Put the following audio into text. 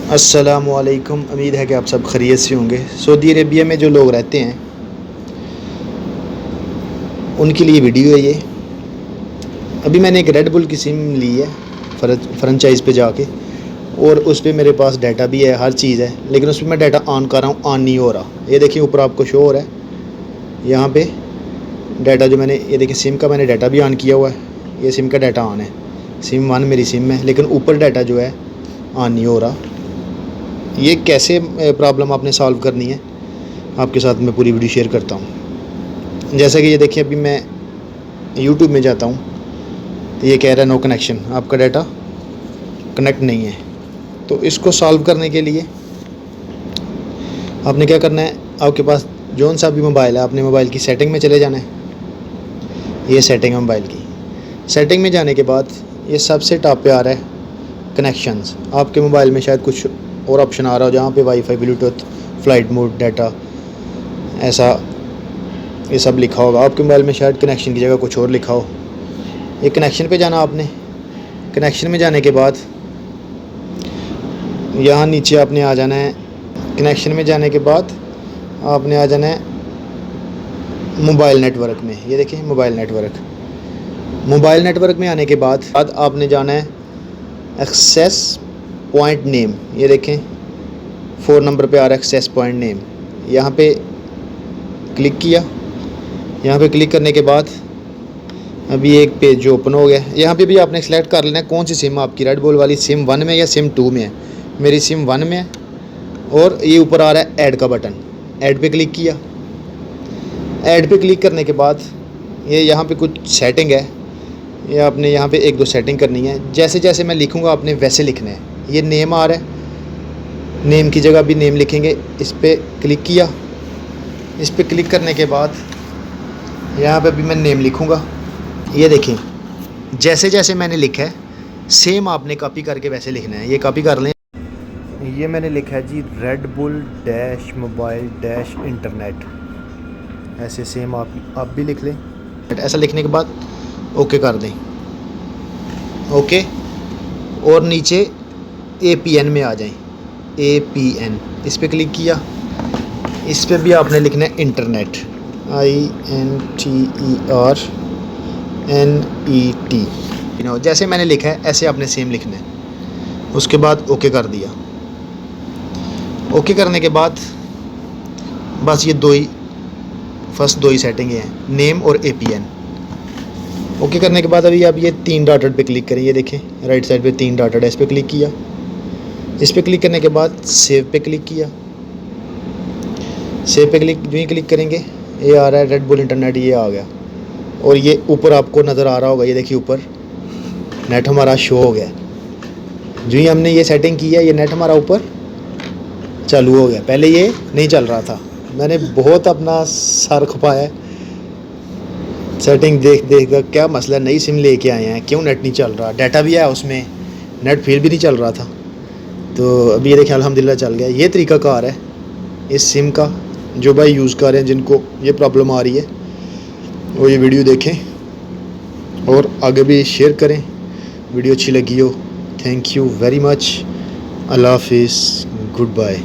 अस्सलामुअलैकुम। उम्मीद है कि आप सब खैरियत से होंगे। सऊदी अरेबिया में जो लोग रहते हैं उनके लिए वीडियो है ये। अभी मैंने एक रेड बुल की सिम ली है फ्रेंचाइज़ पे जाके, और उस पर मेरे पास डाटा भी है, हर चीज़ है, लेकिन उस पर मैं डाटा ऑन कर रहा हूँ, ऑन नहीं हो रहा। ये देखिए ऊपर आपको शो हो रहा है यहाँ पे डाटा जो मैंने, ये देखिए सिम का मैंने डाटा भी ऑन किया हुआ है, ये सिम का डाटा ऑन है, सिम 1 मेरी सिम है, लेकिन ऊपर डाटा जो है ऑन नहीं हो रहा। ये कैसे प्रॉब्लम आपने सॉल्व करनी है आपके साथ मैं पूरी वीडियो शेयर करता हूँ। जैसा कि ये देखिए अभी मैं यूट्यूब में जाता हूँ तो ये कह रहा है नो कनेक्शन, आपका डाटा कनेक्ट नहीं है। तो इसको सॉल्व करने के लिए आपने क्या करना है, आपके पास जौन सा भी मोबाइल है, आपने मोबाइल की सेटिंग में चले जाना है। ये सेटिंग है मोबाइल की, सेटिंग में जाने के बाद ये सबसे टॉप पे आ रहा है कनेक्शंस। आपके मोबाइल में शायद कुछ और ऑप्शन आ रहा हो जहाँ पे wifi, Bluetooth, flight mode, data, ऐसा ये सब लिखा होगा। आपके मोबाइल में शायद कनेक्शन की जगह कुछ और लिखा हो। ये कनेक्शन पे जाना आपने। कनेक्शन में जाने के बाद यहाँ नीचे आपने आ जाना है। कनेक्शन में जाने के बाद आपने आ जाना है मोबाइल नेटवर्क में। ये देखिए मोबाइल नेटवर्क, मोबाइल नेटवर्क में आने के बाद आपने जाना है एक्सेस पॉइंट नेम। ये देखें 4 नंबर पे आ रहा है एक्सेस पॉइंट नेम। यहाँ पे क्लिक किया। यहाँ पे क्लिक करने के बाद अभी एक पेज जो ओपन हो गया। यहाँ पे भी आपने सेलेक्ट कर लेना है कौन सी सिम आपकी, रेड बुल वाली सिम 1 में या सिम 2 में है। मेरी सिम 1 में है। और ये ऊपर आ रहा है ऐड का बटन, ऐड पे क्लिक किया। ऐड पे क्लिक करने के बाद ये यहाँ पे कुछ सेटिंग है, ये आपने यहाँ पे 1-2 सेटिंग करनी है। जैसे जैसे मैं लिखूँगा आपने वैसे लिखना है। ये नेम आ रहा है, नेम की जगह भी नेम लिखेंगे। इस पर क्लिक किया। इस पर क्लिक करने के बाद यहाँ पे भी मैं नेम लिखूँगा। ये देखें जैसे जैसे मैंने लिखा है सेम आपने कॉपी करके वैसे लिखना है। ये कॉपी कर लें। ये मैंने लिखा है जी red bull dash mobile dash internet, ऐसे सेम आप भी लिख लें। ऐसा लिखने के बाद ओके कर दें। ओके, और नीचे APN में आ जाएं। APN इस पर क्लिक किया। इस पर भी आपने लिखना है इंटरनेट, INTERNET। जैसे मैंने लिखा है ऐसे आपने सेम लिखना है। उसके बाद ओके कर दिया। ओके करने के बाद बस ये फर्स्ट दो ही सेटिंग हैं, नेम और APN। ओके करने के बाद अभी आप ये 3 डॉटेड पे क्लिक करें। ये देखें राइट साइड पे 3 डॉटेड है, इस पर क्लिक किया। इस पर क्लिक करने के बाद सेव पे क्लिक किया। सेव पे जो ही क्लिक करेंगे ये आ रहा है रेड बुल इंटरनेट, ये आ गया। और ये ऊपर आपको नज़र आ रहा होगा, ये देखिए ऊपर नेट हमारा शो हो गया। जो ही हमने ये सेटिंग की है ये नेट हमारा ऊपर चालू हो गया। पहले ये नहीं चल रहा था, मैंने बहुत अपना सर खपाया सेटिंग देख देख कर। क्या मसला, नई सिम लेके आए हैं, क्यों नेट नहीं चल रहा? डाटा भी है उसमें, नेट फिर भी नहीं चल रहा था। तो अभी ये देखें अल्हम्दुलिल्लाह चल गया। ये तरीक़ाकार है इस सिम का। जो भाई यूज़ कर रहे हैं, जिनको ये प्रॉब्लम आ रही है, वो ये वीडियो देखें और आगे भी शेयर करें। वीडियो अच्छी लगी हो, थैंक यू वेरी मच। अल्लाह हाफिज़, गुड बाय।